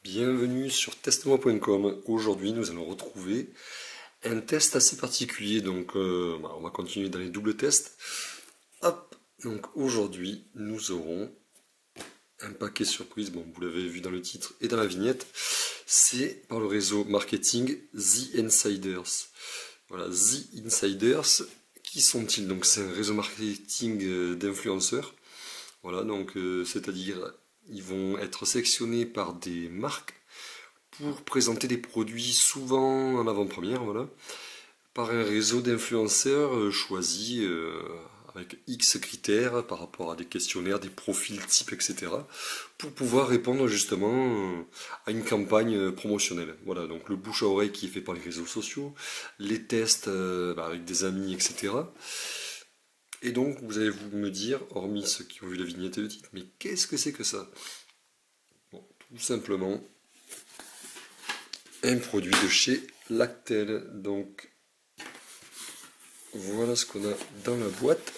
Bienvenue sur testmoi.com. Aujourd'hui, nous allons retrouver un test assez particulier. Donc, on va continuer dans les doubles tests. Hop. Donc, aujourd'hui, nous aurons un paquet surprise. Bon, vous l'avez vu dans le titre et dans la vignette. C'est par le réseau marketing The Insiders. Voilà, The Insiders. Qui sont-ils? Donc, c'est un réseau marketing d'influenceurs. Voilà, donc, c'est-à-dire ils vont être sélectionnés par des marques pour présenter des produits souvent en avant-première, voilà, par un réseau d'influenceurs choisis avec X critères par rapport à des questionnaires, des profils types, etc. pour pouvoir répondre justement à une campagne promotionnelle. Voilà, donc le bouche à oreille qui est fait par les réseaux sociaux, les tests avec des amis, etc. Et donc, vous allez vous me dire, hormis ceux qui ont vu la vignette et le titre, mais qu'est-ce que c'est que ça? Bon, tout simplement, un produit de chez Lactel. Donc, voilà ce qu'on a dans la boîte.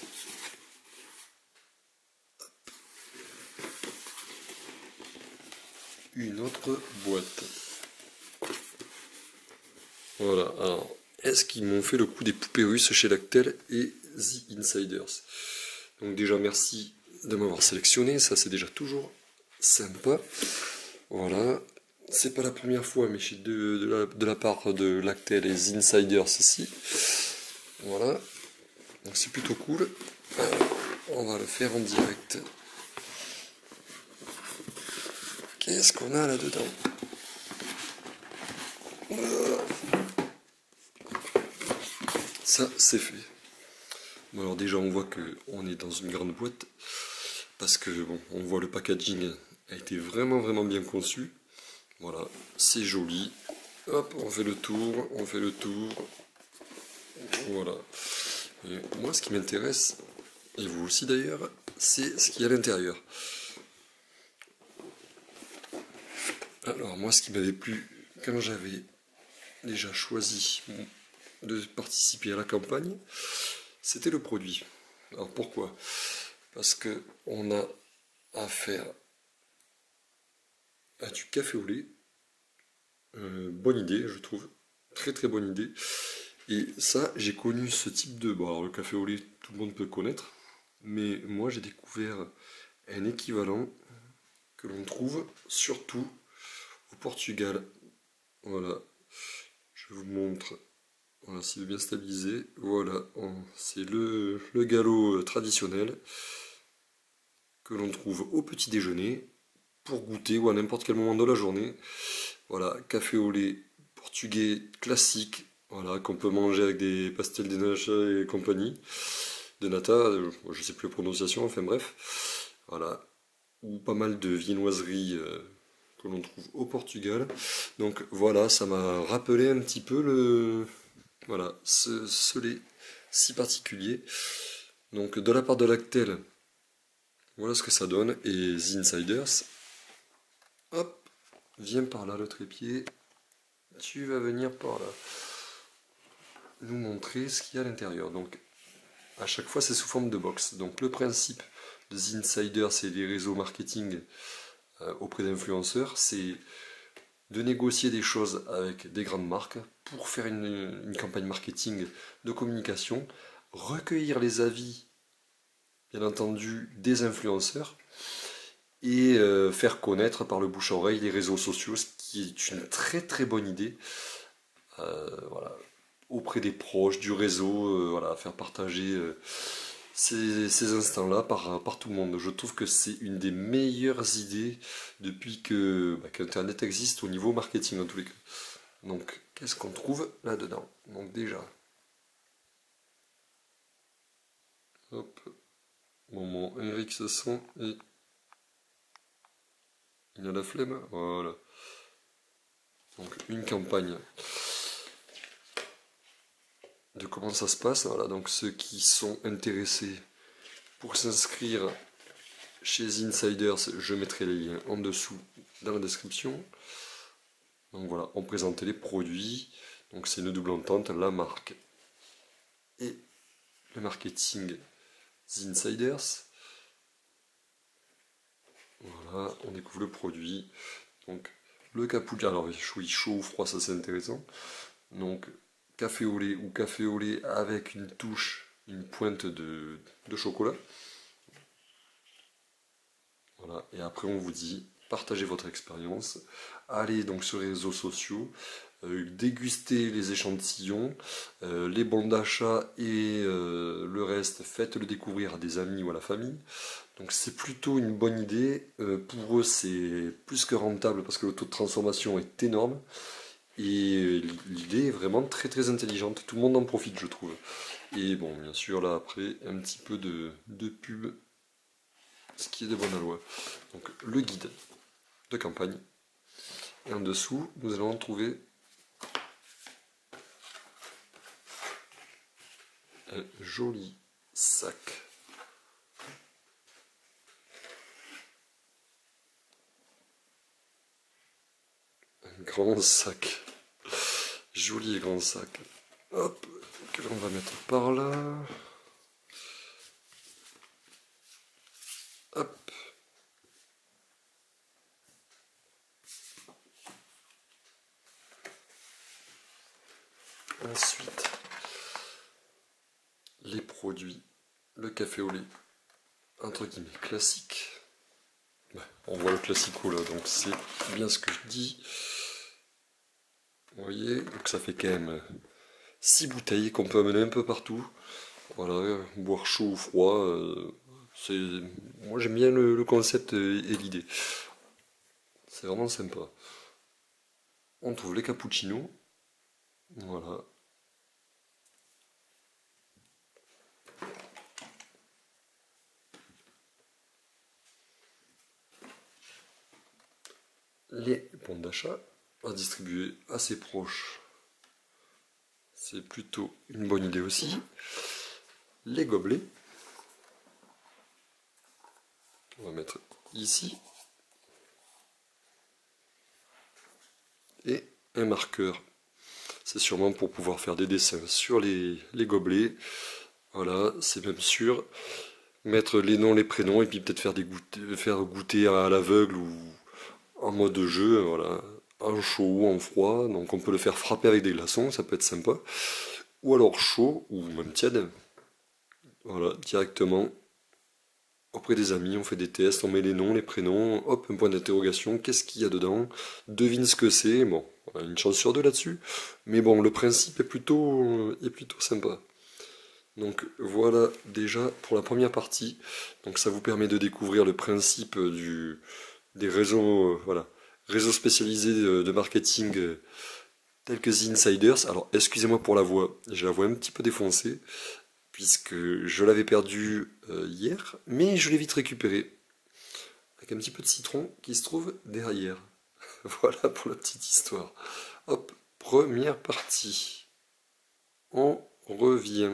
Une autre boîte. Voilà, alors, est-ce qu'ils m'ont fait le coup des poupées russes chez Lactel et The Insiders? Donc déjà, merci de m'avoir sélectionné, ça c'est déjà toujours sympa. Voilà, c'est pas la première fois, mais chez de la part de Lactel et The Insiders ici. Voilà, donc c'est plutôt cool. Alors, on va le faire en direct. Qu'est-ce qu'on a là-dedans? Ça, c'est fait. Bon, alors déjà, on voit qu'on est dans une grande boîte, parce que, bon, on voit le packaging a été vraiment bien conçu. Voilà, c'est joli. Hop, on fait le tour, Voilà. Et moi, ce qui m'intéresse, et vous aussi d'ailleurs, c'est ce qu'il y a à l'intérieur. Alors, moi, ce qui m'avait plu quand j'avais déjà choisi de participer à la campagne, c'était le produit. Alors, pourquoi? Parce que on a affaire à du café au lait. Bonne idée, je trouve. Très bonne idée. Et ça, j'ai connu ce type de... Bon, alors le café au lait, tout le monde peut connaître. Mais moi, j'ai découvert un équivalent que l'on trouve surtout au Portugal. Voilà. Je vous montre. Voilà, s'il est bien stabilisé. Voilà. C'est le galop traditionnel que l'on trouve au petit déjeuner pour goûter ou à n'importe quel moment de la journée. Voilà, café au lait portugais classique, voilà, qu'on peut manger avec des pastels de nata et compagnie, de nata, je sais plus la prononciation, enfin bref, voilà, ou pas mal de viennoiseries que l'on trouve au Portugal. Donc voilà, ça m'a rappelé un petit peu voilà, ce lait si particulier. Donc de la part de Lactel, voilà ce que ça donne, et The Insiders, hop, viens par là le trépied. Tu vas venir par là nous montrer ce qu'il y a à l'intérieur. Donc à chaque fois c'est sous forme de box. Donc le principe de The Insider, c'est les réseaux marketing auprès d'influenceurs, c'est de négocier des choses avec des grandes marques pour faire une campagne marketing de communication, recueillir les avis bien entendu des influenceurs et faire connaître par le bouche à oreille les réseaux sociaux, ce qui est une très bonne idée. Voilà, auprès des proches, du réseau, voilà, faire partager ces instants-là par tout le monde. Je trouve que c'est une des meilleures idées depuis qu'Internet existe au niveau marketing en tous les cas. Donc, qu'est-ce qu'on trouve là-dedans? Donc déjà, hop, moment Eric se sent et il a la flemme, voilà. Donc une campagne de comment ça se passe. Voilà, donc ceux qui sont intéressés pour s'inscrire chez The Insiders, je mettrai les liens en dessous dans la description. Donc voilà, on présentait les produits. Donc c'est une double entente, la marque et le marketing The Insiders. Voilà, on découvre le produit. Donc le cappuccino. Alors oui, chaud ou froid, ça c'est intéressant. Donc café au lait ou café au lait avec une touche, une pointe de chocolat. Voilà, et après on vous dit, partagez votre expérience, allez donc sur les réseaux sociaux, dégustez les échantillons, les bons d'achat et le reste, faites-le découvrir à des amis ou à la famille. Donc c'est plutôt une bonne idée, pour eux c'est plus que rentable parce que le taux de transformation est énorme, et l'idée est vraiment très très intelligente, tout le monde en profite je trouve. Et bon, bien sûr là après, un petit peu de pub, ce qui est de bonne loi. Donc le guide de campagne. Et en dessous, nous allons trouver un joli sac. Un grand sac. Joli et grand sac. Hop, que l'on va mettre par là. Hop. Ensuite, les produits. Le café au lait, entre guillemets, classique. On voit le classico là, donc c'est bien ce que je dis. Vous voyez, donc ça fait quand même 6 bouteilles qu'on peut amener un peu partout. Voilà, boire chaud ou froid. Moi j'aime bien le concept et l'idée. C'est vraiment sympa. On trouve les cappuccinos. Voilà. Les bons d'achat à distribuer assez proches. C'est plutôt une bonne idée aussi. Les gobelets. On va mettre ici. Et un marqueur. C'est sûrement pour pouvoir faire des dessins sur les gobelets. Voilà, c'est même sûr. Mettre les noms, les prénoms, et puis peut-être faire goûter à l'aveugle ou en mode jeu, voilà. En chaud ou en froid, donc on peut le faire frapper avec des glaçons, ça peut être sympa. Ou alors chaud, ou même tiède. Voilà, directement auprès des amis, on fait des tests, on met les noms, les prénoms, hop, un point d'interrogation, qu'est-ce qu'il y a dedans, devine ce que c'est, bon, on a une chance sur deux là-dessus, mais bon, le principe est plutôt sympa. Donc voilà déjà pour la première partie, donc ça vous permet de découvrir le principe des réseaux, voilà, réseaux spécialisés de marketing tels que The Insiders. Alors excusez-moi pour la voix, j'ai la voix un petit peu défoncée, puisque je l'avais perdu hier, mais je l'ai vite récupéré, avec un petit peu de citron qui se trouve derrière. Voilà pour la petite histoire. Hop, première partie. On revient.